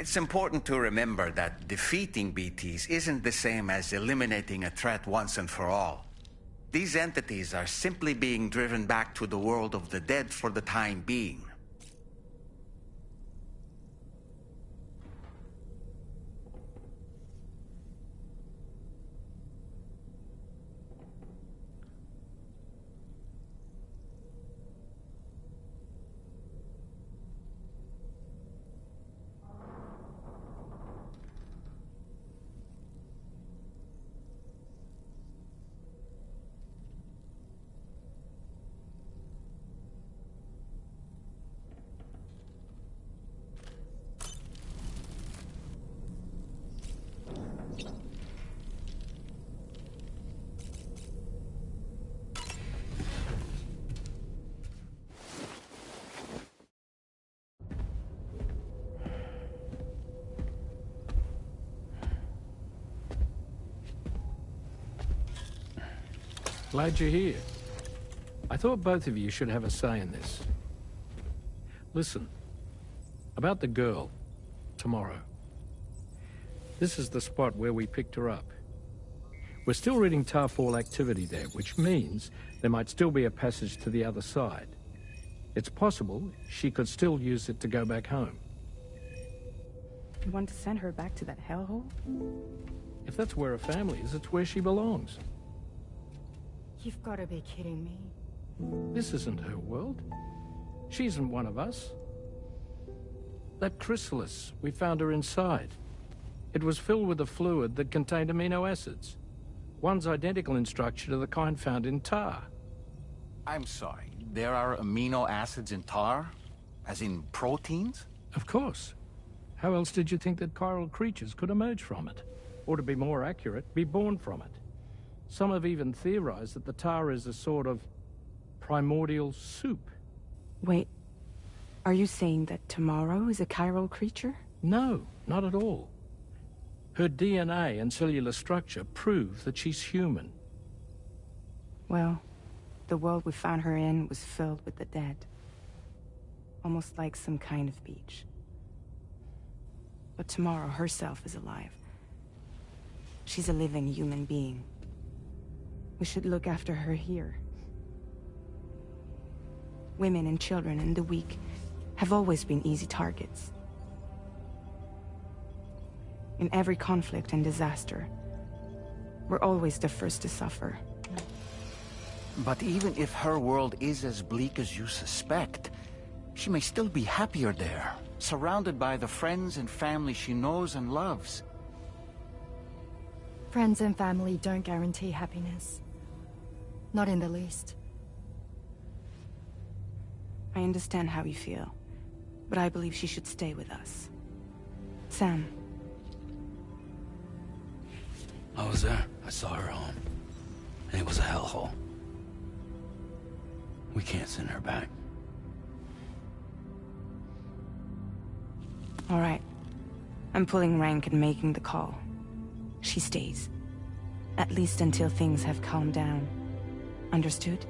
It's important to remember that defeating BTs isn't the same as eliminating a threat once and for all. These entities are simply being driven back to the world of the dead for the time being. Glad you're here. I thought both of you should have a say in this. Listen, about the girl, tomorrow. This is the spot where we picked her up. We're still reading Tarfall activity there, which means there might still be a passage to the other side. It's possible she could still use it to go back home. You want to send her back to that hellhole? If that's where her family is, it's where she belongs. You've got to be kidding me. This isn't her world. She isn't one of us. That chrysalis, we found her inside. It was filled with a fluid that contained amino acids. One's identical in structure to the kind found in tar. I'm sorry, there are amino acids in tar? As in proteins? Of course. How else did you think that chiral creatures could emerge from it? Or to be more accurate, be born from it? Some have even theorized that the tar is a sort of primordial soup. Wait, are you saying that tomorrow is a chiral creature? No, not at all. Her DNA and cellular structure prove that she's human. Well, the world we found her in was filled with the dead. Almost like some kind of beach. But tomorrow herself is alive. She's a living human being. We should look after her here. Women and children and the weak have always been easy targets. In every conflict and disaster, we're always the first to suffer. But even if her world is as bleak as you suspect, she may still be happier there, surrounded by the friends and family she knows and loves. Friends and family don't guarantee happiness. Not in the least. I understand how you feel, but I believe she should stay with us. Sam. I was there. I saw her home. And it was a hellhole. We can't send her back. All right. I'm pulling rank and making the call. She stays. At least until things have calmed down. Understood?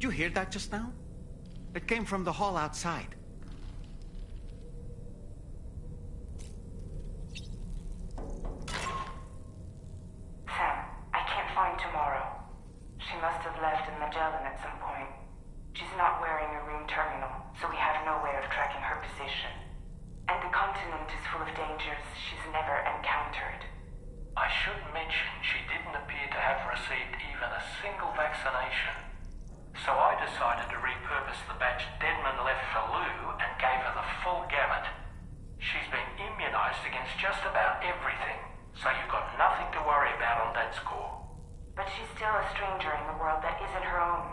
Did you hear that just now? It came from the hall outside. Sam, I can't find tomorrow. She must have left in Magellan at some point. She's not wearing a room terminal, so we have no way of tracking her position. And the continent is full of dangers she's never encountered. I should mention she didn't appear to have received even a single vaccination. So I decided to repurpose the batch Deadman left for Lou and gave her the full gamut. She's been immunized against just about everything, so you've got nothing to worry about on that score. But she's still a stranger in the world that isn't her own.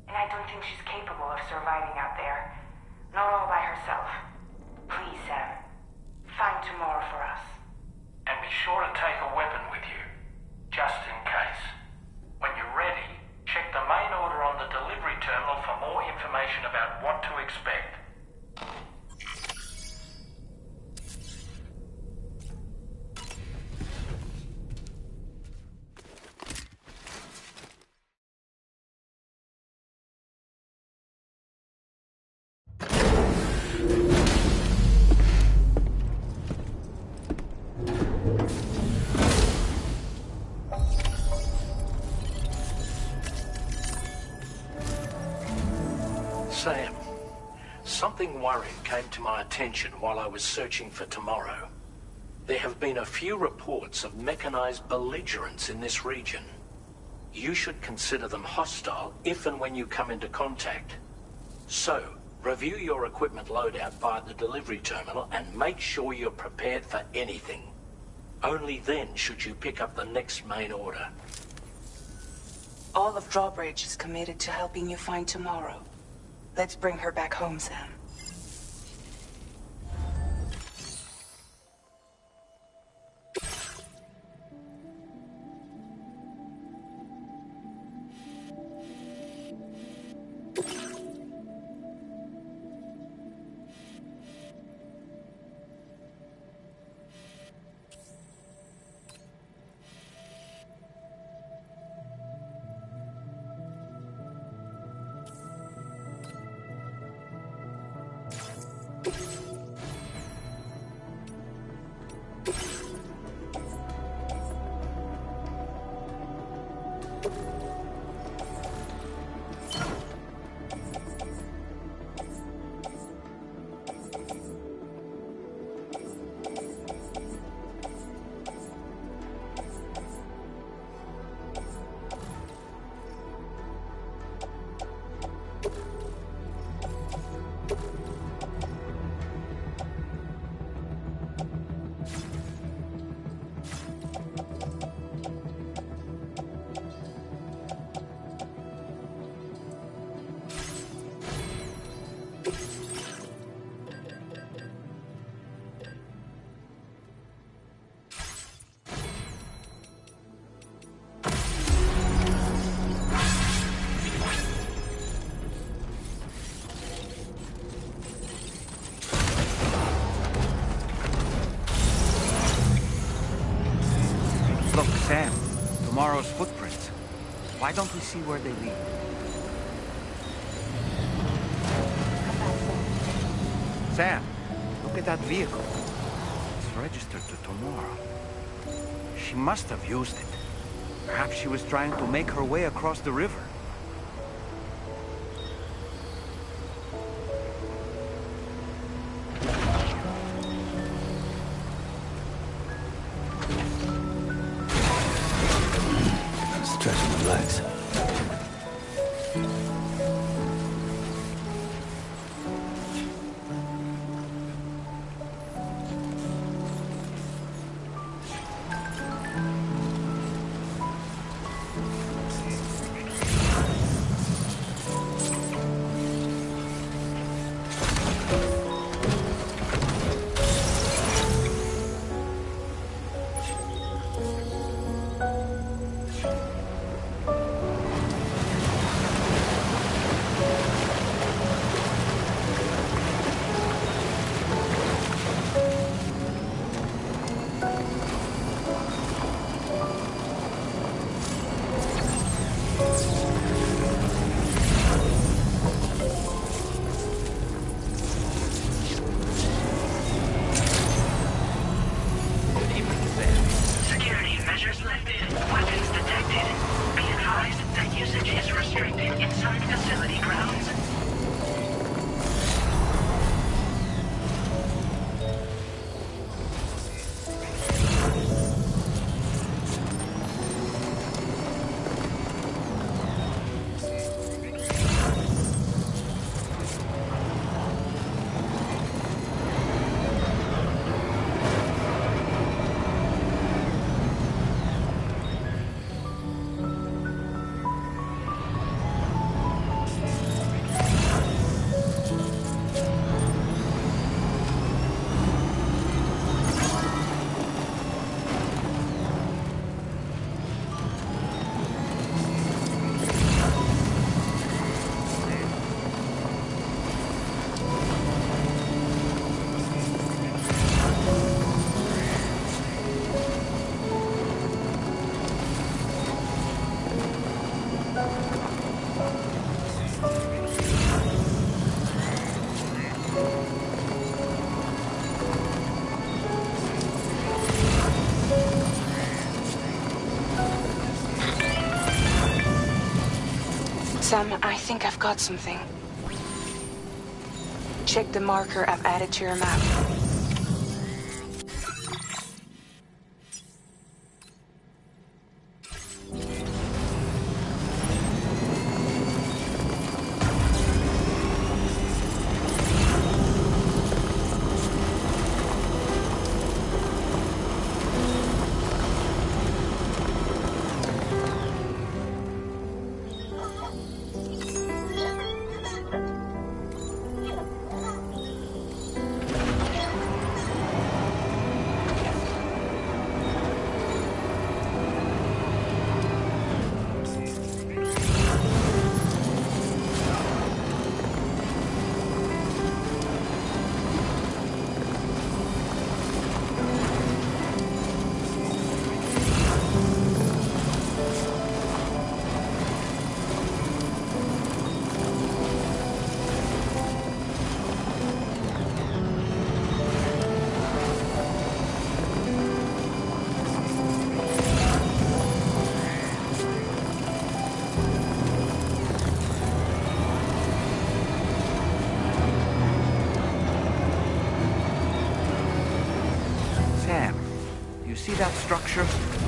And I don't think she's capable of surviving out there, Something worrying came to my attention while I was searching for tomorrow. There have been a few reports of mechanized belligerents in this region. You should consider them hostile if and when you come into contact. So, review your equipment loadout via the delivery terminal and make sure you're prepared for anything. Only then should you pick up the next main order. All of Drawbridge is committed to helping you find tomorrow. Let's bring her back home, Sam. Sam, tomorrow's footprints. Why don't we see where they lead? Sam, look at that vehicle. It's registered to tomorrow. She must have used it. Perhaps she was trying to make her way across the river. Stretching my legs. Sam, I think I've got something. Check the marker I've added to your map. See that structure?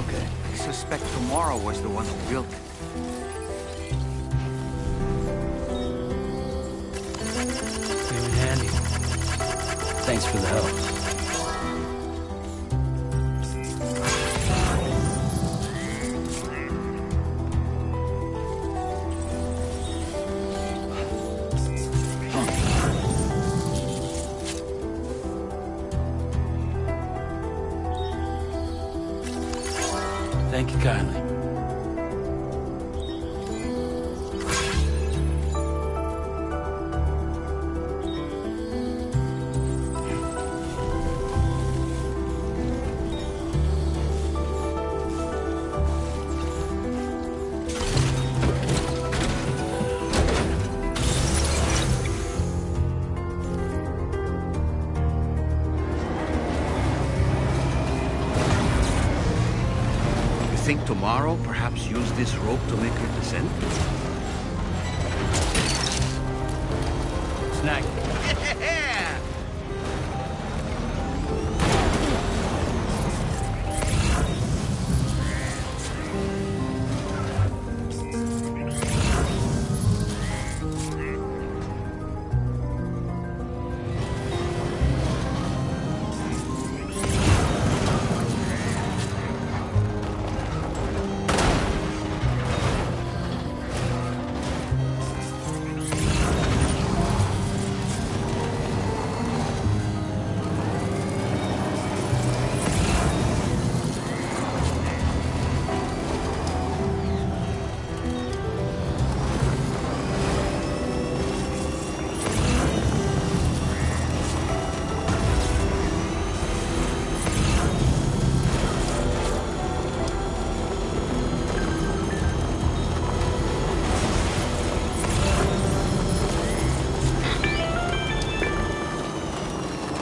Okay. I suspect Tomorrow was the one who built it. Came in handy. Thanks for the help. Thank you kindly. Think Tomorrow perhaps use this rope to make her descent? Snack. Yeah!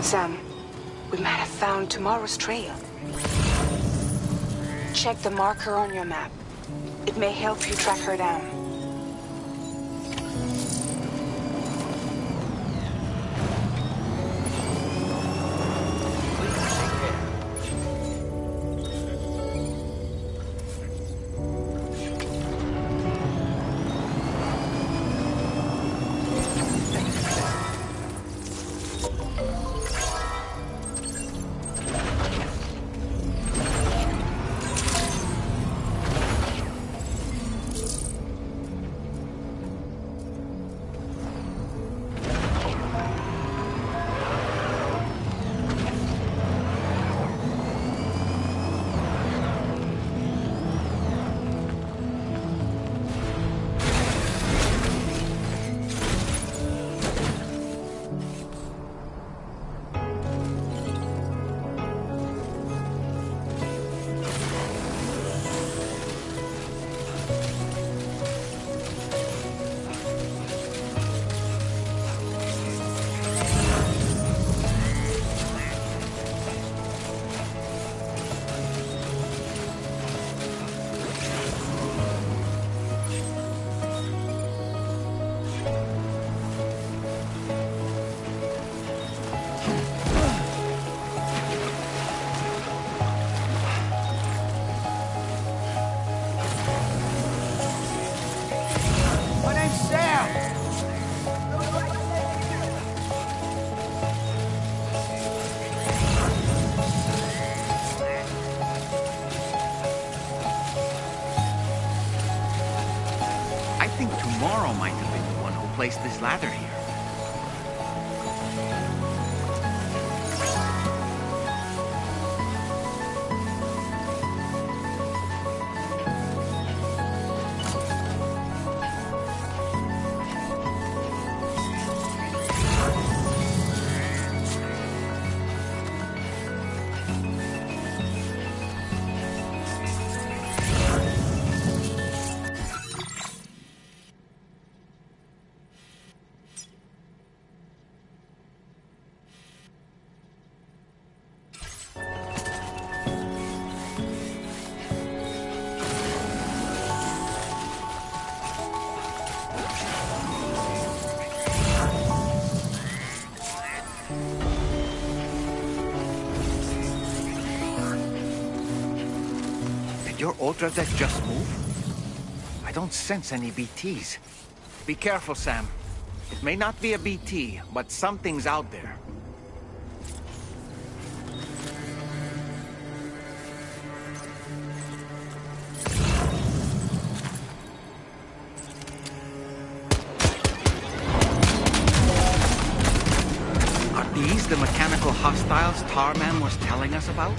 Sam, we might have found Tomorrow's trail. Check the marker on your map. It may help you track her down. placed this ladder here. Your Ultra Deck just move? I don't sense any BTs. Be careful, Sam. It may not be a BT, but something's out there. Are these the mechanical hostiles Tarman was telling us about?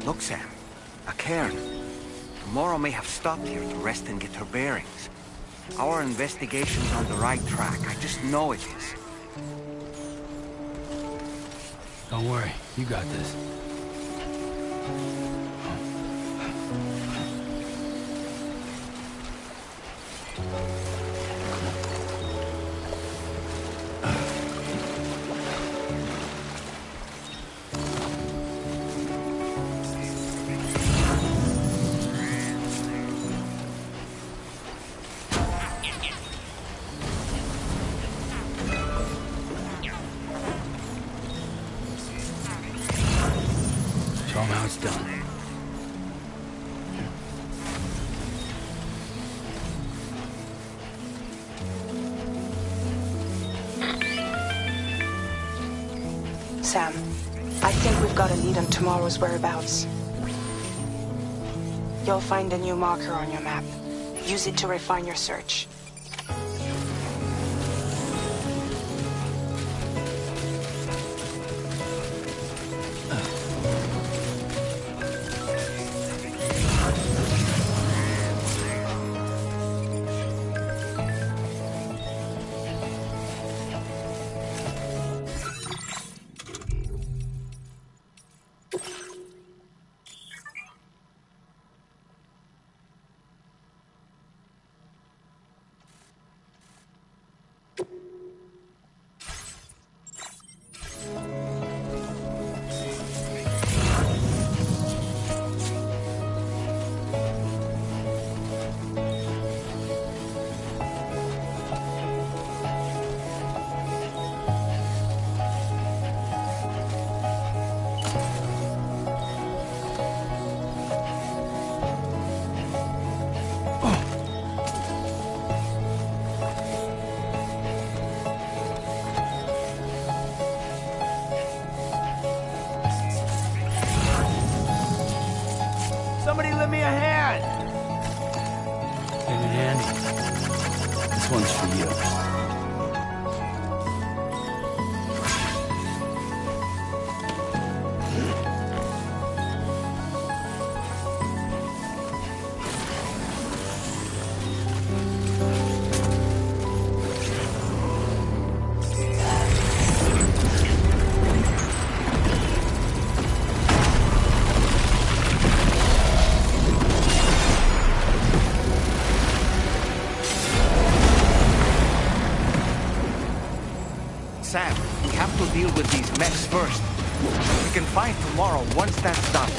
Look, Sam. A cairn. Tomorrow may have stopped here to rest and get her bearings. Our investigation's on the right track. I just know it is. Don't worry, you got this. Show 'em how it's done. Sam, I think we've got a lead on tomorrow's whereabouts. You'll find a new marker on your map. Use it to refine your search. This one's for you. Sam, we have to deal with these mechs first. We can fight tomorrow once that's done.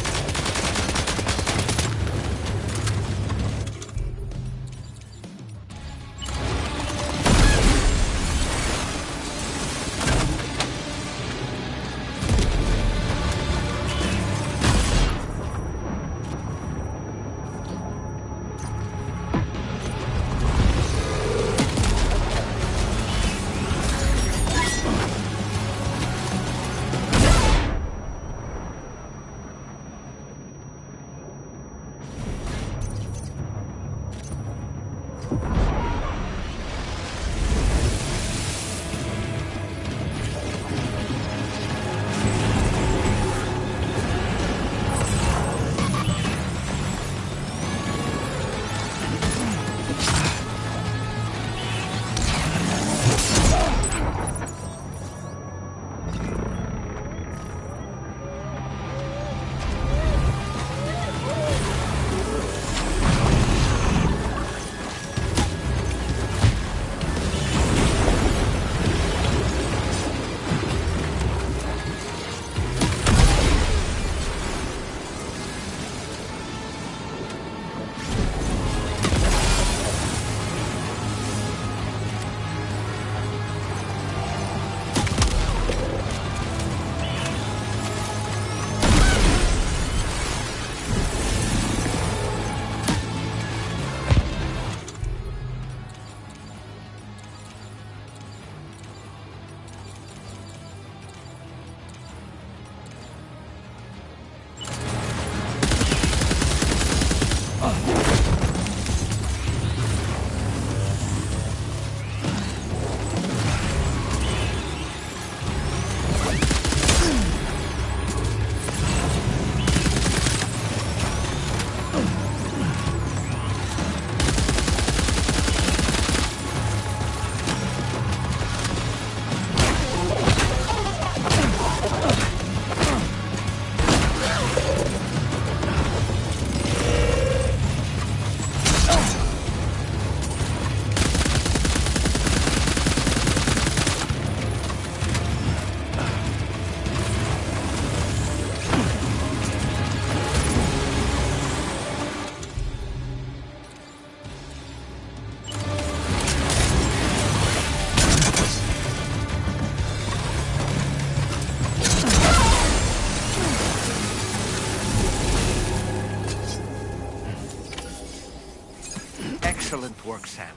Excellent work, Sam.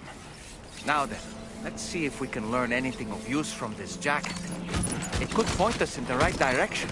Now then, let's see if we can learn anything of use from this jacket. It could point us in the right direction.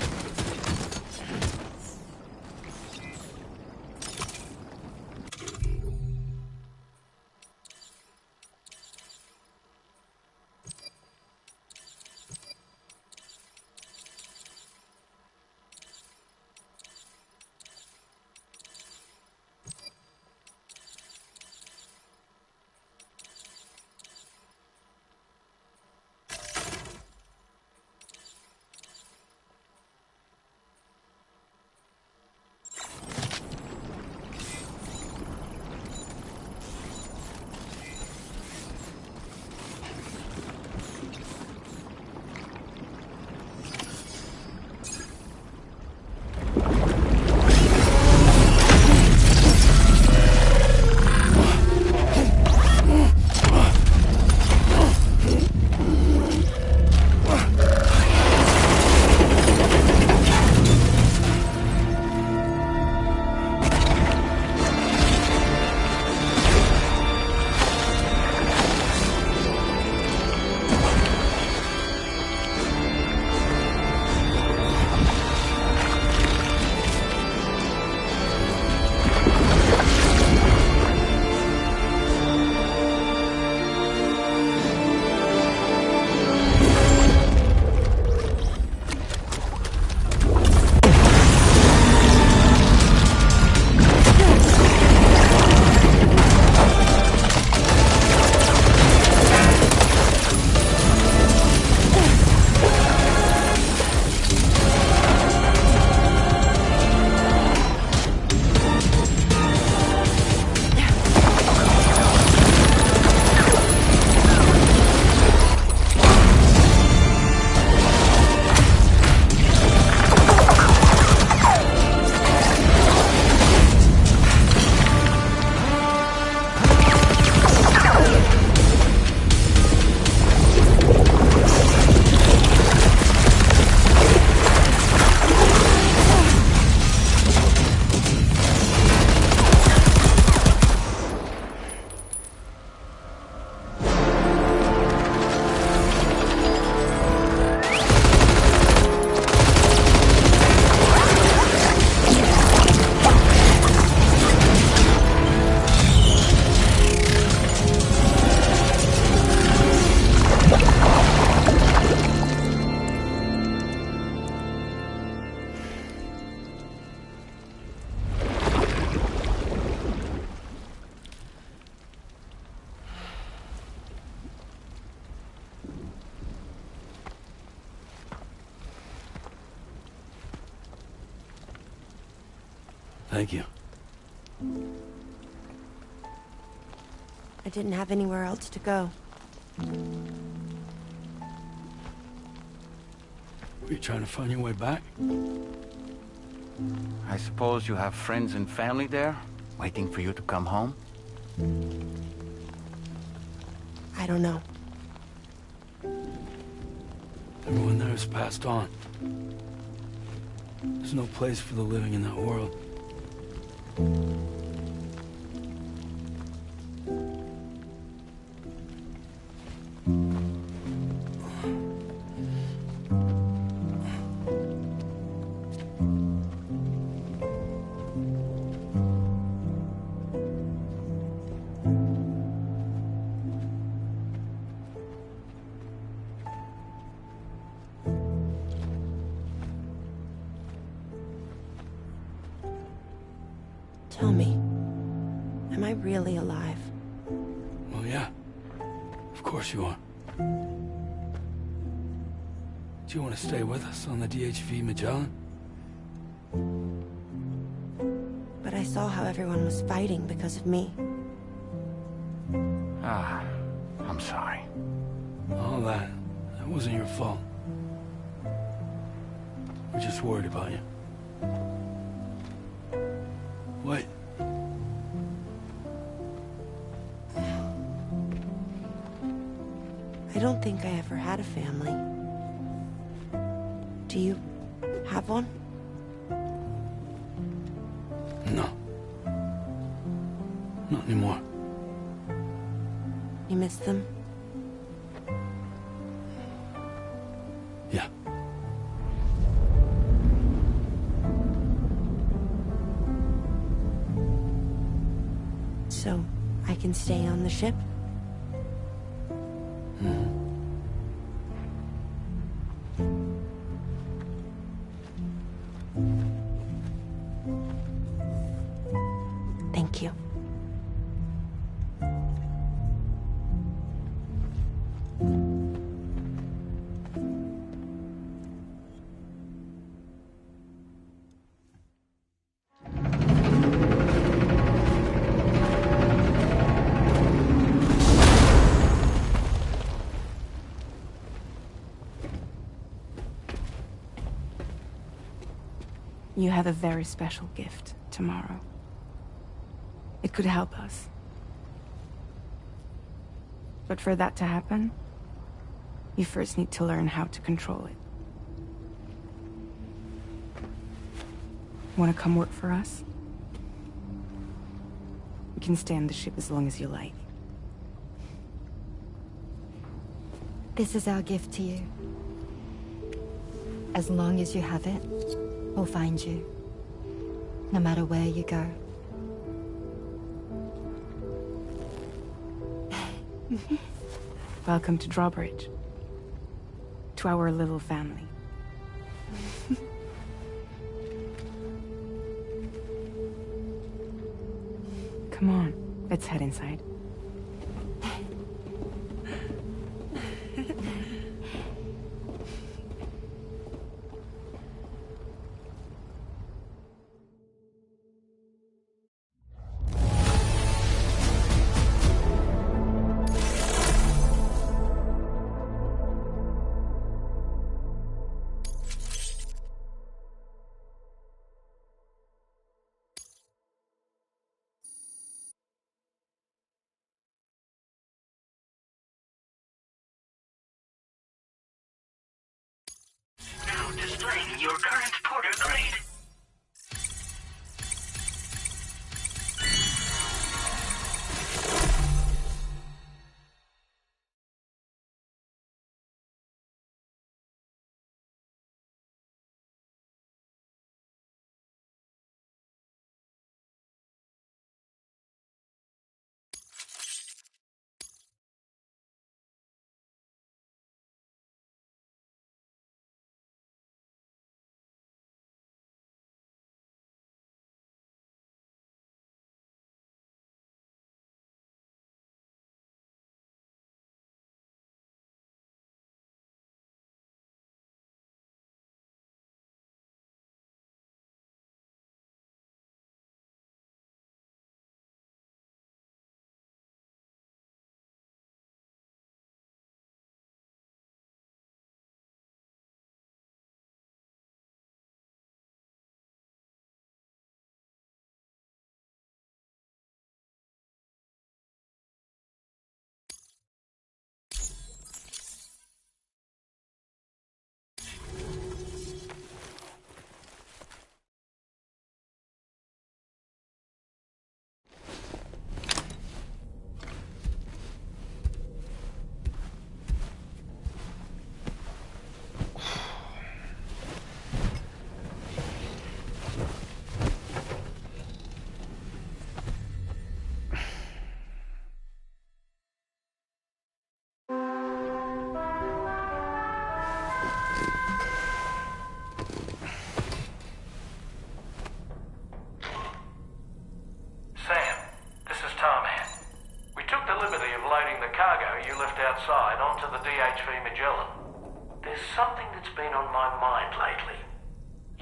Thank you. I didn't have anywhere else to go. Were you trying to find your way back? I suppose you have friends and family there, waiting for you to come home? I don't know. Everyone there has passed on. There's no place for the living in that world. Tell me, am I really alive? Well, yeah. Of course you are. Do you want to stay with us on the DHV Magellan? But I saw how everyone was fighting because of me. Ah, I'm sorry. All that wasn't your fault. We're just worried about you. Wait. I don't think I ever had a family. Do you have one? No. Not anymore. You miss them? Yeah. So, I can stay on the ship? Thank you. You have a very special gift tomorrow. It could help us. But for that to happen, you first need to learn how to control it. Want to come work for us? You can stay on the ship as long as you like. This is our gift to you. As long as you have it, we'll find you. No matter where you go. Welcome to Drawbridge. To our little family. Come on, let's head inside. Now displaying your current porter grade. something that's been on my mind lately.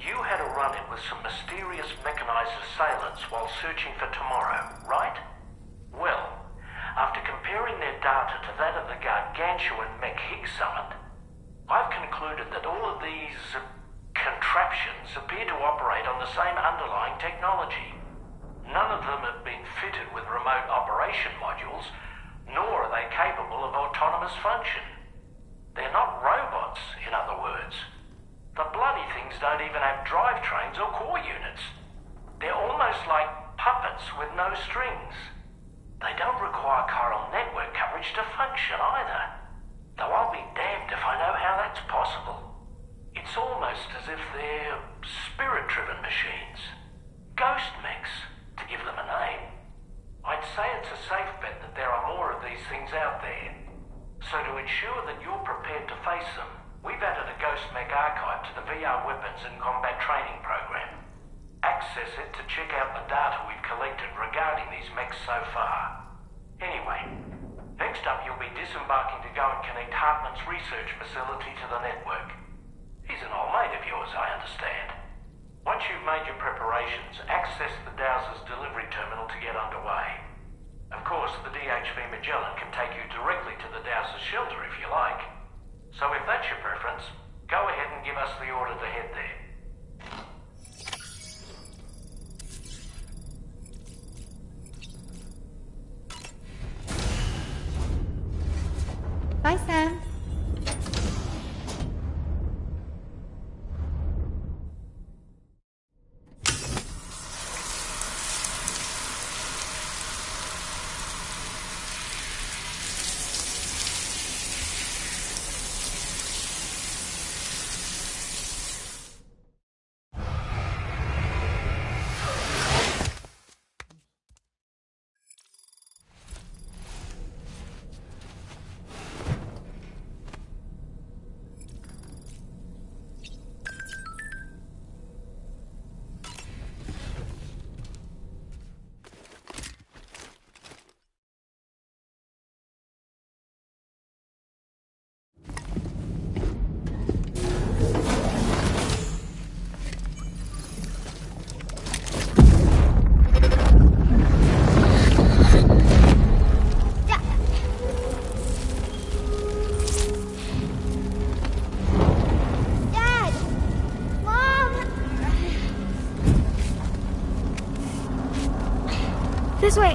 You had a run-in with some mysterious mechanized assailants while searching for Tomorrow, right? Well, after comparing their data to that of the gargantuan mech Higgs summoned, I've concluded that all of these contraptions appear to operate on the same underlying technology. None of them have been fitted with remote operation modules, nor are they capable of autonomous function. They're not robots, in other words. The bloody things don't even have drivetrains or core units. They're almost like puppets with no strings. They don't require chiral network coverage to function either. Though I'll be damned if I know how that's possible. It's almost as if they're spirit-driven machines. Ghost mechs, to give them a name. I'd say it's a safe bet that there are more of these things out there. So to ensure that you're prepared to face them, we've added a Ghost Mech archive to the VR Weapons and Combat Training program. Access it to check out the data we've collected regarding these mechs so far. Anyway, next up you'll be disembarking to go and connect Hartman's research facility to the network. He's an old mate of yours, I understand. Once you've made your preparations, access the Dowser's delivery terminal to get underway. Of course, the DHV Magellan can take you directly to the Dowser's shelter if you like. So if that's your preference, go ahead and give us the order to head there. Bye, Sam. This way.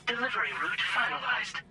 Delivery route finalized.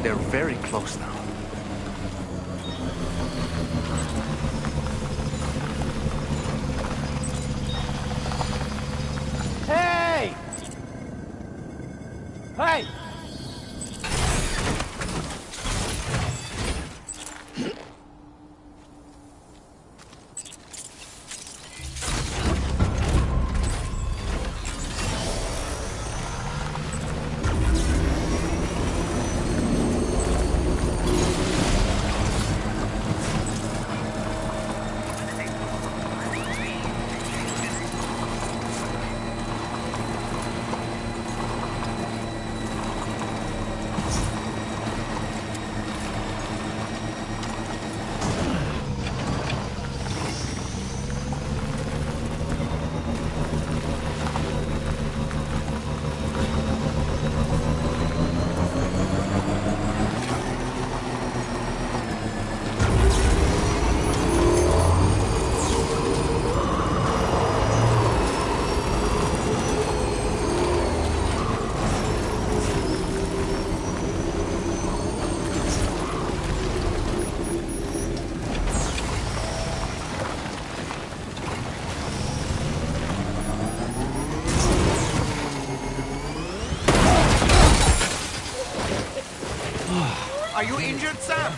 They're very close now. Hey! Hey! Are you injured, Sam?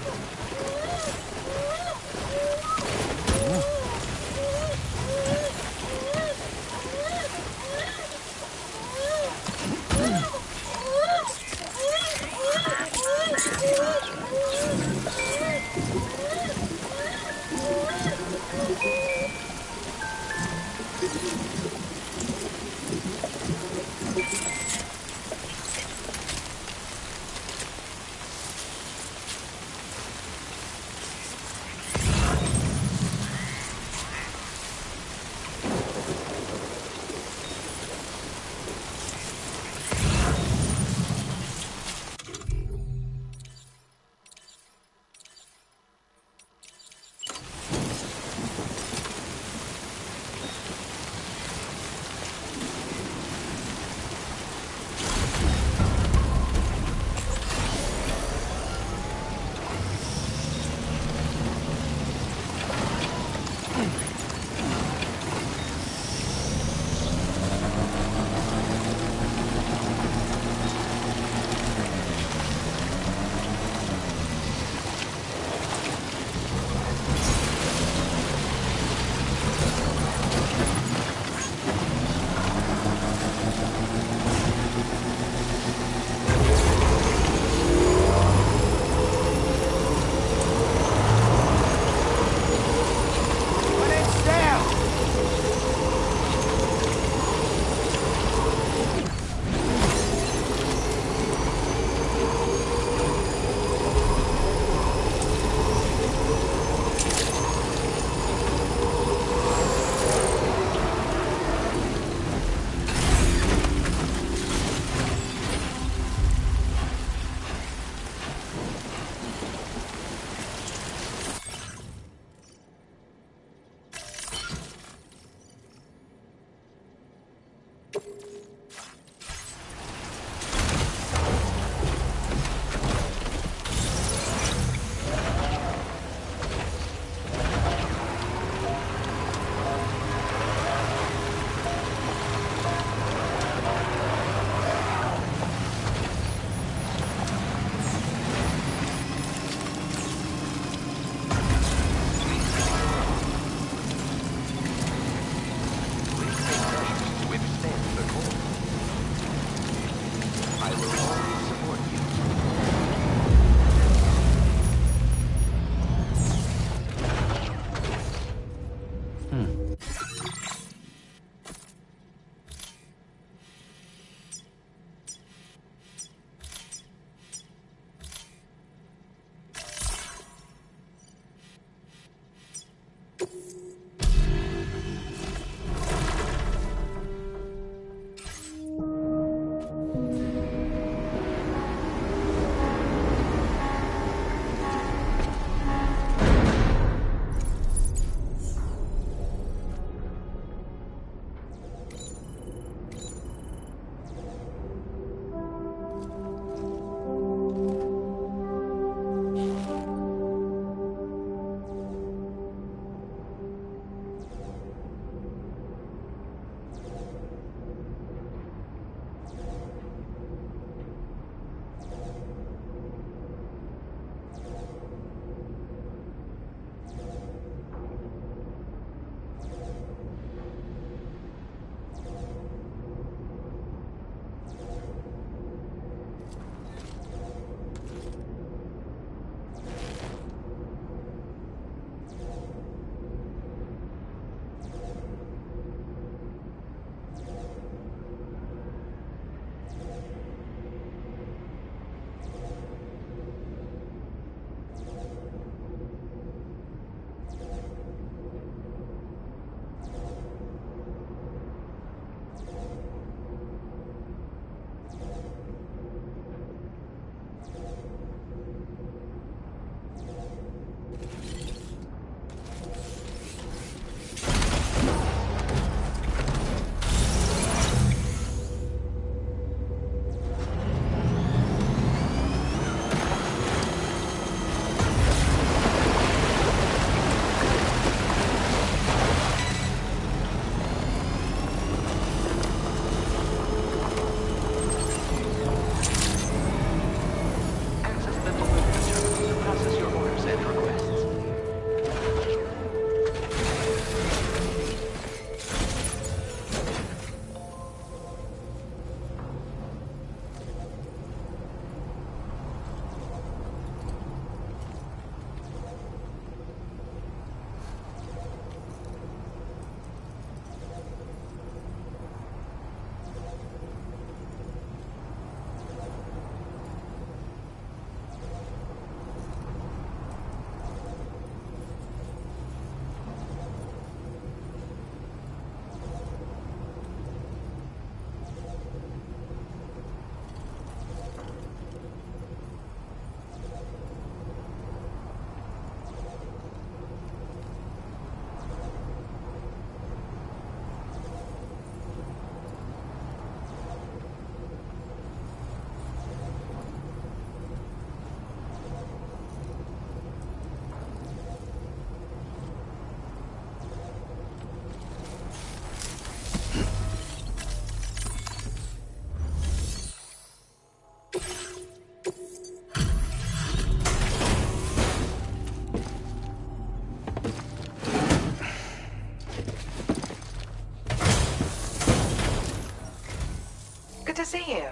Good to see you.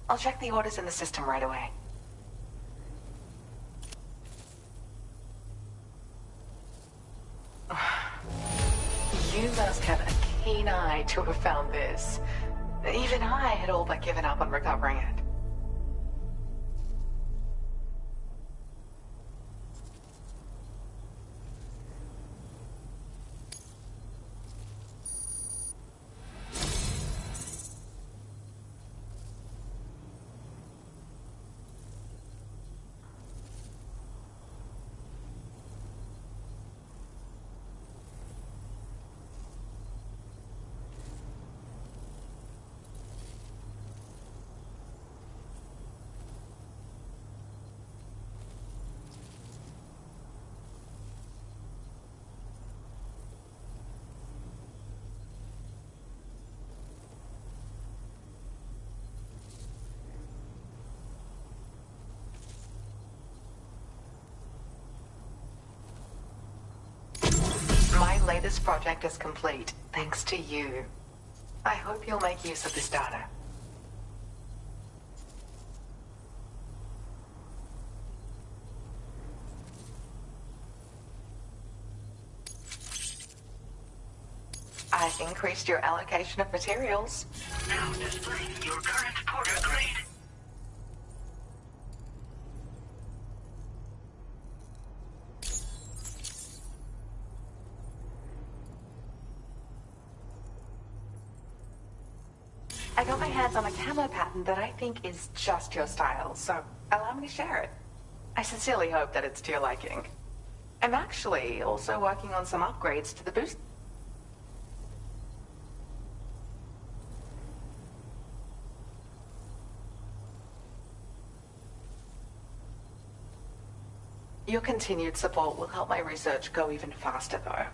I'll check the orders in the system right away. You must have a keen eye to have found this. Even I had all but given up on recovering it. this project is complete, thanks to you. I hope you'll make use of this data. I've increased your allocation of materials. Now displaying your current porter grade. I got my hands on a camo pattern that I think is just your style, so allow me to share it. I sincerely hope that it's to your liking. I'm actually also working on some upgrades to the boost. Your continued support will help my research go even faster, though.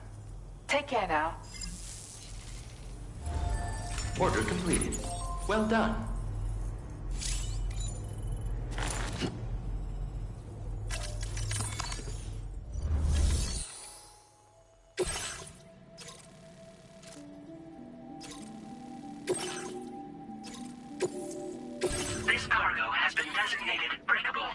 Take care now. Order completed. Well done. This cargo has been designated breakable.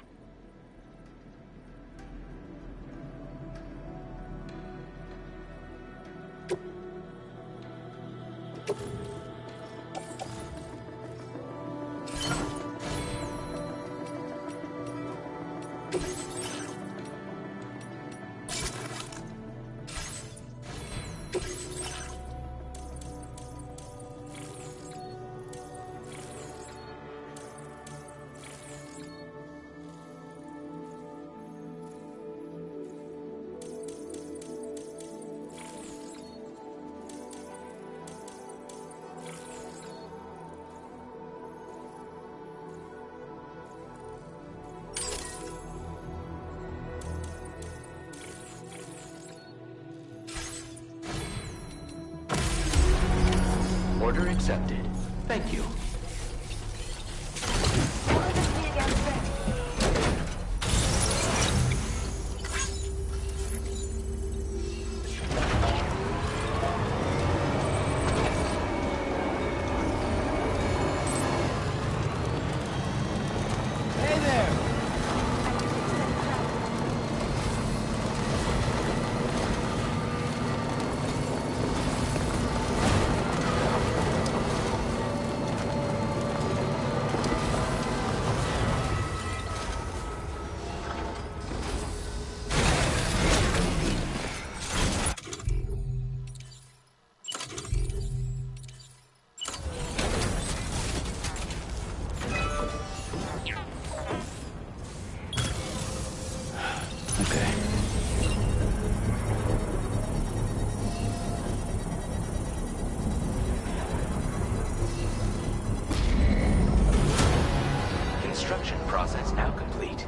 Order accepted. Thank you. Construction process now complete.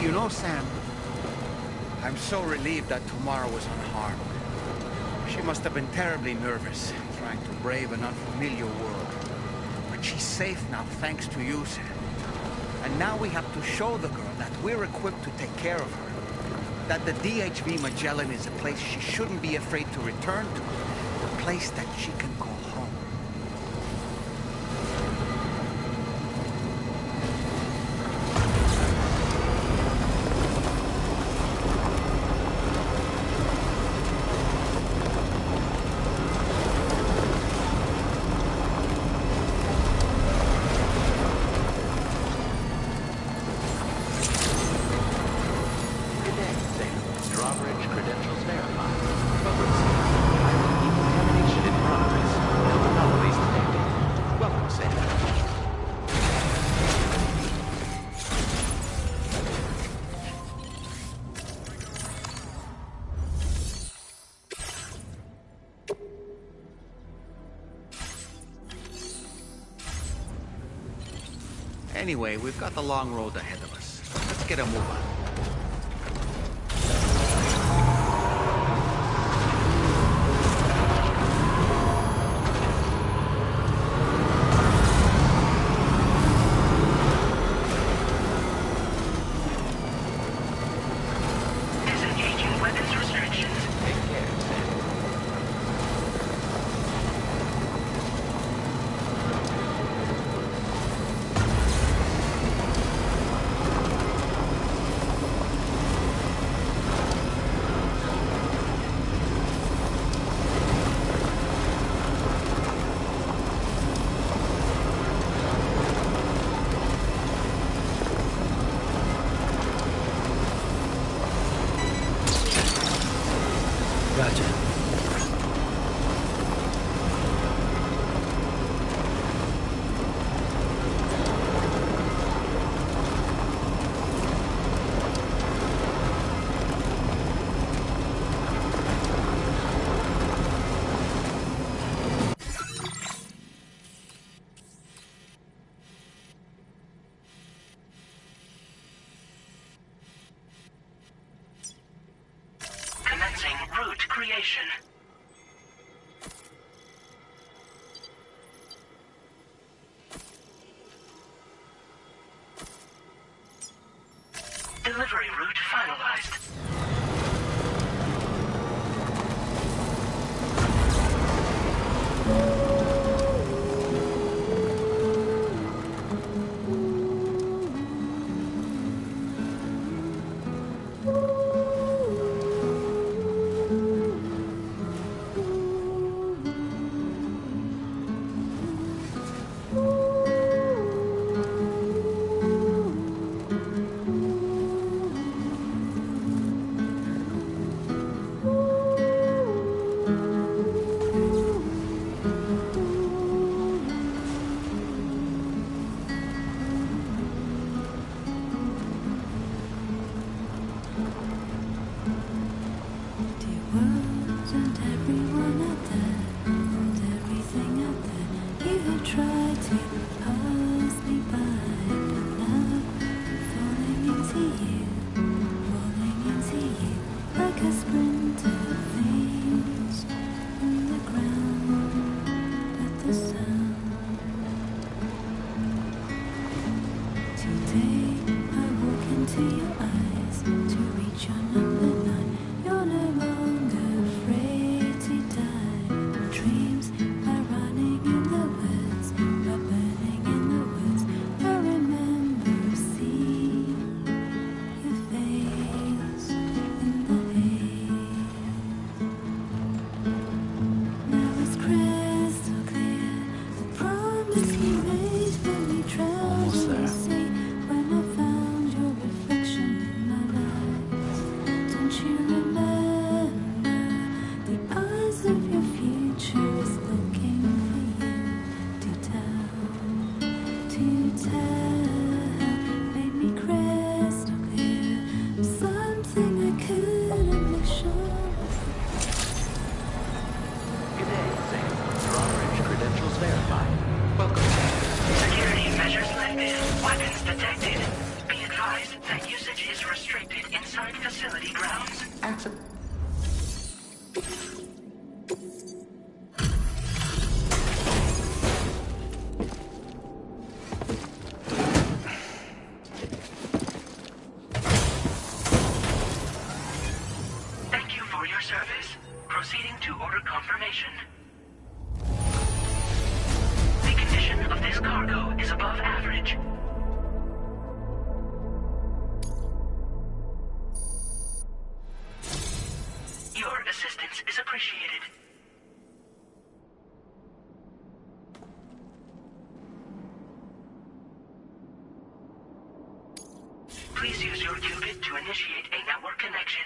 You know, Sam, I'm so relieved that Tamara was unharmed. She must have been terribly nervous, trying to brave an unfamiliar world. But she's safe now, thanks to you, Sam. And now we have to show the girl that we're equipped to take care of her. That the DHV Magellan is a place she shouldn't be afraid to return to. A place that she can call home. Anyway, we've got the long road ahead of us. Let's get a move on. Route creation. Delivery route finalized. Please use your qubit to initiate a network connection.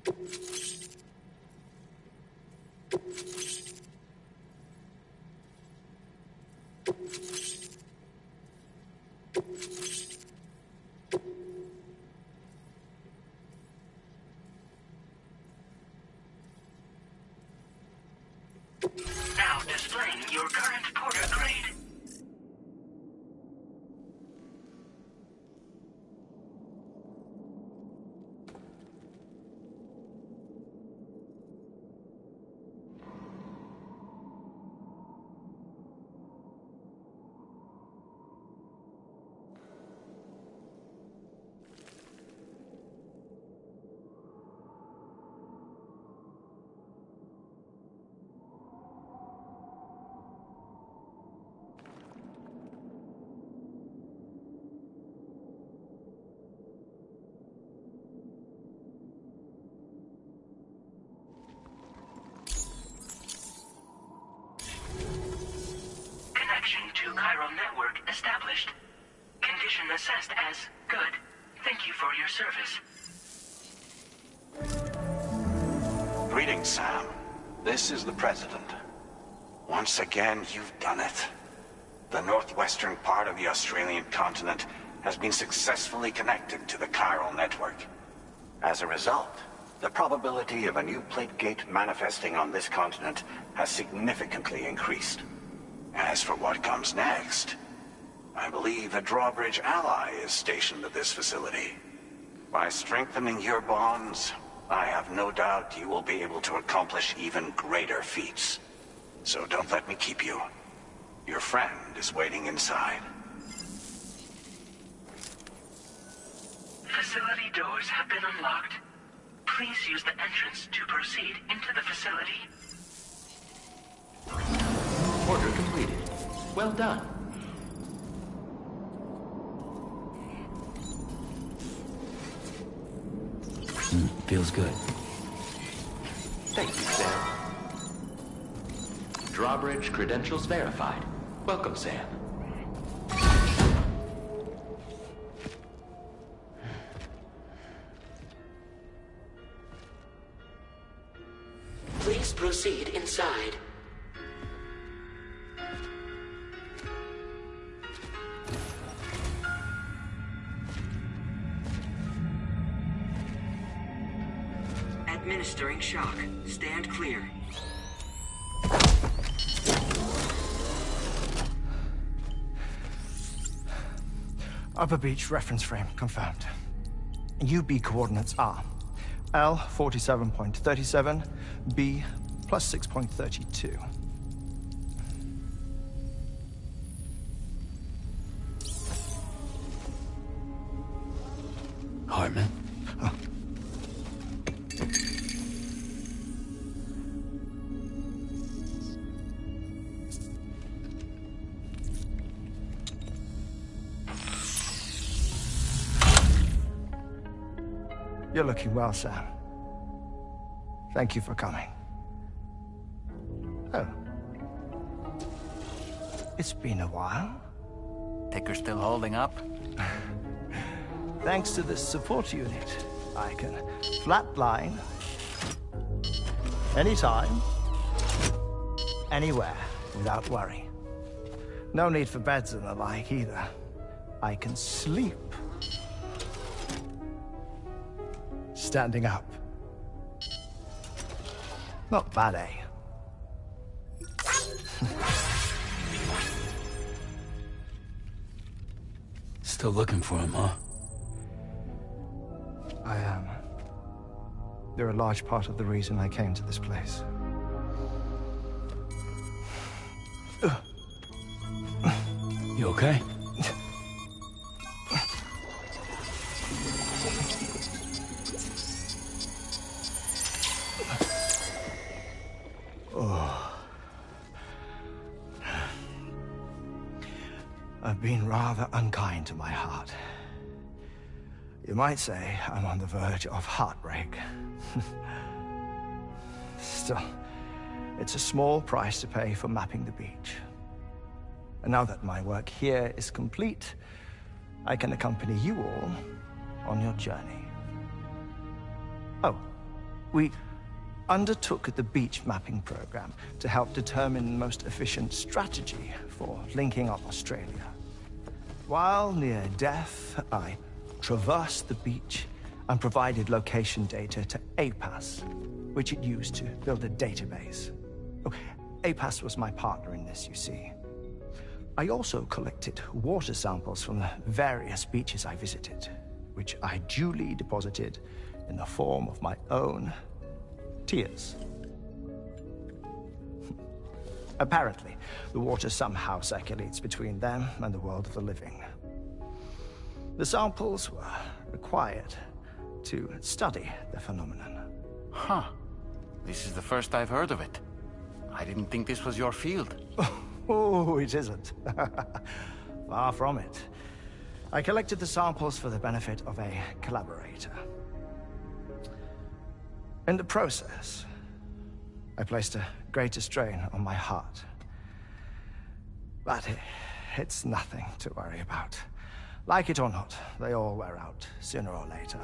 Now displaying your current porter grade. To chiral network established. Condition assessed as good. Thank you for your service. Greetings, Sam. This is the President. Once again, you've done it. The northwestern part of the Australian continent has been successfully connected to the chiral network. As a result, the probability of a new plate gate manifesting on this continent has significantly increased. As for what comes next, I believe a drawbridge ally is stationed at this facility. By strengthening your bonds, I have no doubt you will be able to accomplish even greater feats. So don't let me keep you. Your friend is waiting inside. Facility doors have been unlocked. Please use the entrance to proceed into the facility. Order completed. Well done. Feels good. Thank you, Sam. Drawbridge credentials verified. Welcome, Sam. Please proceed inside. Administering shock. Stand clear. Upper Beach reference frame confirmed. UB coordinates are L 47.37, B plus 6.32. Hartman? Oh. You're looking well, Sam. Thank you for coming. Oh. It's been a while. Ticker still holding up? Thanks to this support unit, I can flatline anytime, anywhere, without worry. No need for beds and the like either. I can sleep standing up. Not bad, eh? Still looking for him, huh? I am. They're a large part of the reason I came to this place. You okay? I've been rather unkind to my heart. You might say I'm on the verge of heartbreak. Still, it's a small price to pay for mapping the beach. And now that my work here is complete, I can accompany you all on your journey. Oh, We undertook the beach mapping program to help determine the most efficient strategy for linking up Australia. While near Death, I traversed the beach and provided location data to APAS, which it used to build a database. Oh, APAS was my partner in this, you see. I also collected water samples from the various beaches I visited, which I duly deposited in the form of my own tears. Apparently, the water somehow circulates between them and the world of the living. The samples were required to study the phenomenon. Huh. This is the first I've heard of it. I didn't think this was your field. Oh, it isn't. Far from it. I collected the samples for the benefit of a collaborator. In the process, I placed a greater strain on my heart. But it's nothing to worry about. Like it or not, they all wear out, sooner or later.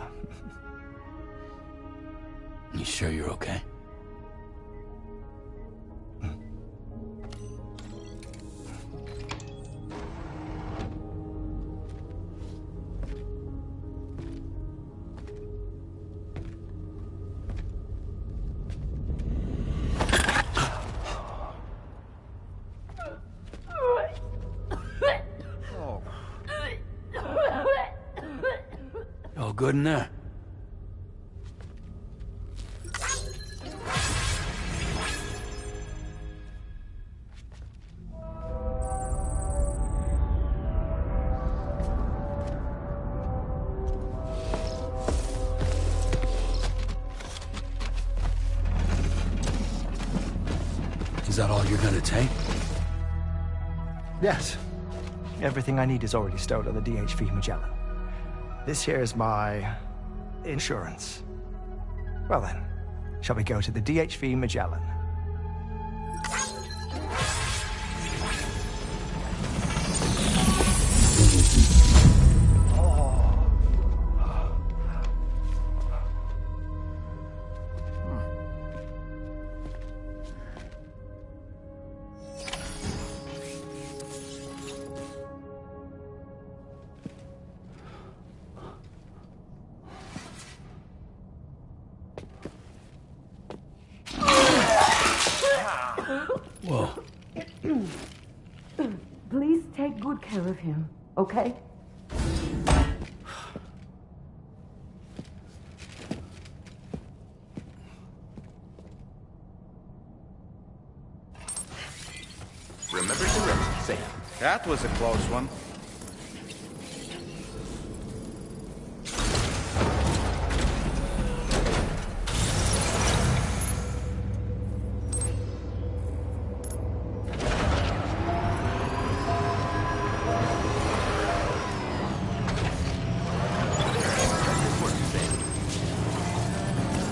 You sure you're okay? All good in there? Is that all you're gonna take? Yes. Everything I need is already stowed on the DHV Magellan. This here is my insurance. Well then, shall we go to the DHV Magellan? Whoa. Please take good care of him, okay? Remember to rest, Sam. That was a close one.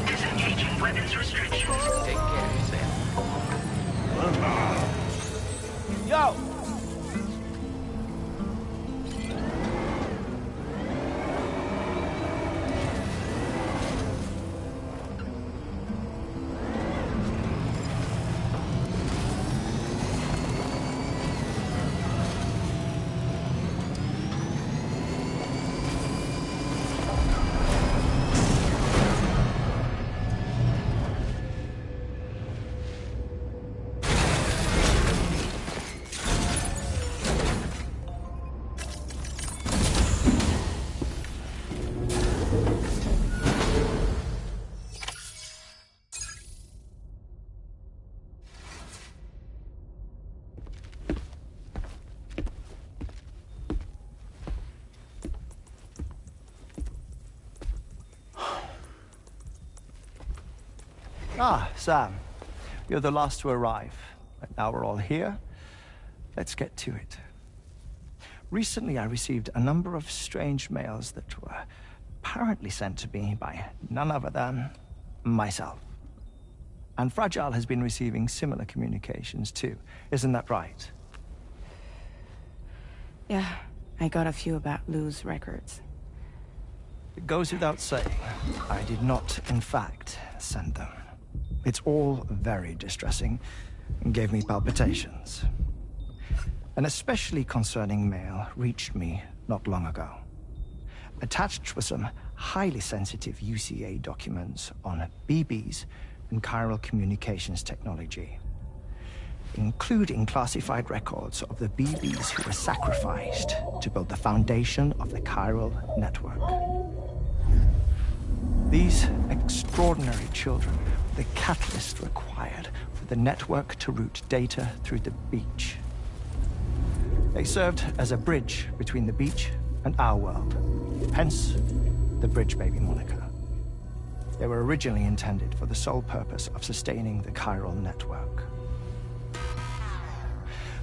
Disengaging weapons restrictions. Take care, Sam. Yo! Ah, Sam. You're the last to arrive. And now we're all here. Let's get to it. Recently, I received a number of strange mails that were apparently sent to me by none other than myself. And Fragile has been receiving similar communications too. Isn't that right? Yeah, I got a few about Lou's records. It goes without saying, I did not, in fact, sent them. It's all very distressing and gave me palpitations. An especially concerning mail reached me not long ago. Attached were some highly sensitive UCA documents on BBs and chiral communications technology, including classified records of the BBs who were sacrificed to build the foundation of the chiral network. These extraordinary children were the catalyst required for the network to route data through the beach. They served as a bridge between the beach and our world, hence the Bridge Baby moniker. They were originally intended for the sole purpose of sustaining the chiral network.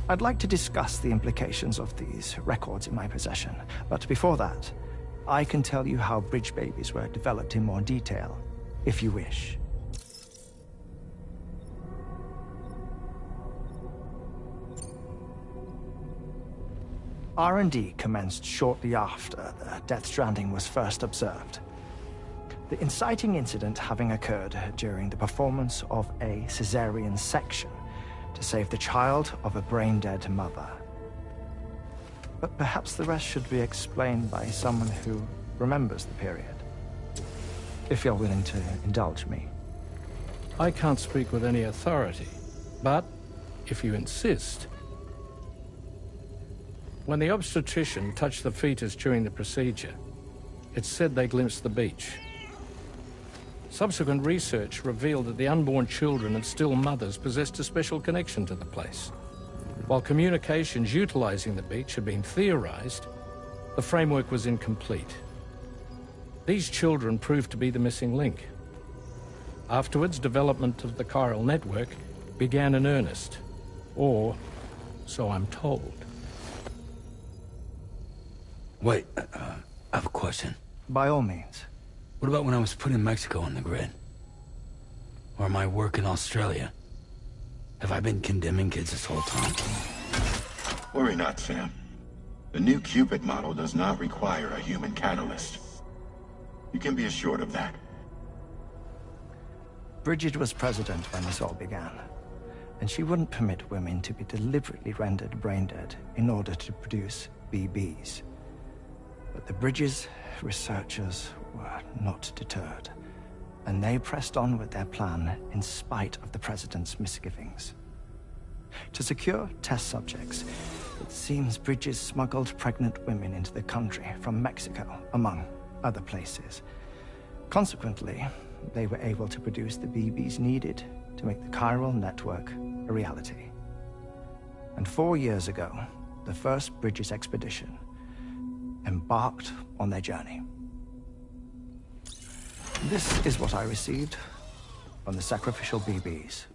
I'd like to discuss the implications of these records in my possession, but before that, I can tell you how Bridge Babies were developed in more detail, if you wish. R&D commenced shortly after the Death Stranding was first observed. The inciting incident having occurred during the performance of a cesarean section to save the child of a brain-dead mother. But perhaps the rest should be explained by someone who remembers the period. If you're willing to indulge me. I can't speak with any authority, but if you insist. When the obstetrician touched the fetus during the procedure, it's said they glimpsed the beach. Subsequent research revealed that the unborn children and still mothers possessed a special connection to the place. While communications utilizing the beach had been theorized, the framework was incomplete. These children proved to be the missing link. Afterwards, development of the chiral network began in earnest, or so I'm told. Wait, I have a question. By all means. What about when I was putting Mexico on the grid? Or my work in Australia? Have I been condemning kids this whole time? Worry not, Sam. The new Cupid model does not require a human catalyst. You can be assured of that. Bridget was president when this all began, and she wouldn't permit women to be deliberately rendered brain-dead in order to produce BBs. But the Bridges researchers were not deterred, and they pressed on with their plan in spite of the president's misgivings. To secure test subjects, it seems Bridges smuggled pregnant women into the country from Mexico, among other places. Consequently, they were able to produce the BBs needed to make the chiral network a reality. And 4 years ago, the first Bridges expedition embarked on their journey. This is what I received from the sacrificial BBs.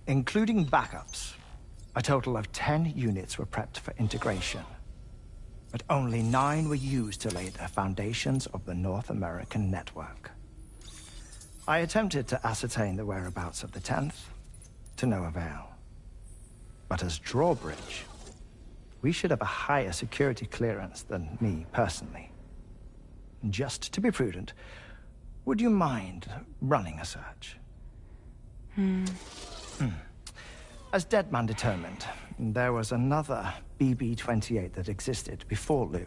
Including backups, a total of 10 units were prepped for integration, but only 9 were used to lay the foundations of the North American network. I attempted to ascertain the whereabouts of the 10th, to no avail. But as drawbridge, we should have a higher security clearance than me personally. Just to be prudent, would you mind running a search? As Deadman determined, there was another BB-28 that existed before Lou,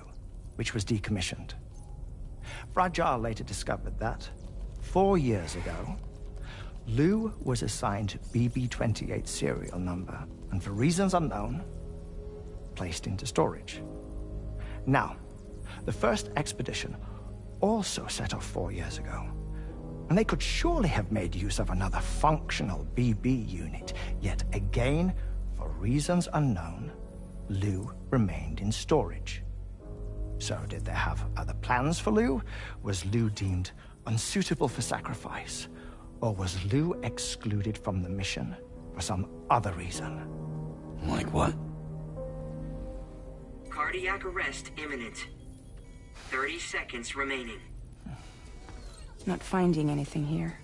which was decommissioned. Fragile later discovered that, 4 years ago, Lou was assigned BB-28 serial number, and for reasons unknown, placed into storage. Now, the first expedition also set off 4 years ago, and they could surely have made use of another functional BB unit, yet again, for reasons unknown, Lou remained in storage. So did they have other plans for Lou? Was Lou deemed unsuitable for sacrifice? Or was Lou excluded from the mission for some other reason? Like what? Cardiac arrest imminent. 30 seconds remaining. Not finding anything here.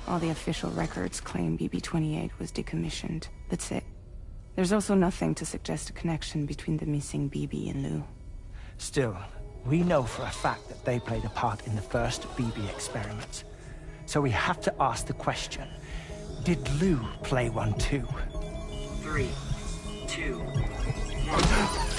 All the official records claim BB-28 was decommissioned. That's it. There's also nothing to suggest a connection between the missing BB and Lou. Still, We know for a fact that they played a part in the first BB experiments. So we have to ask the question, did Lou play one too? 3, 2, 1.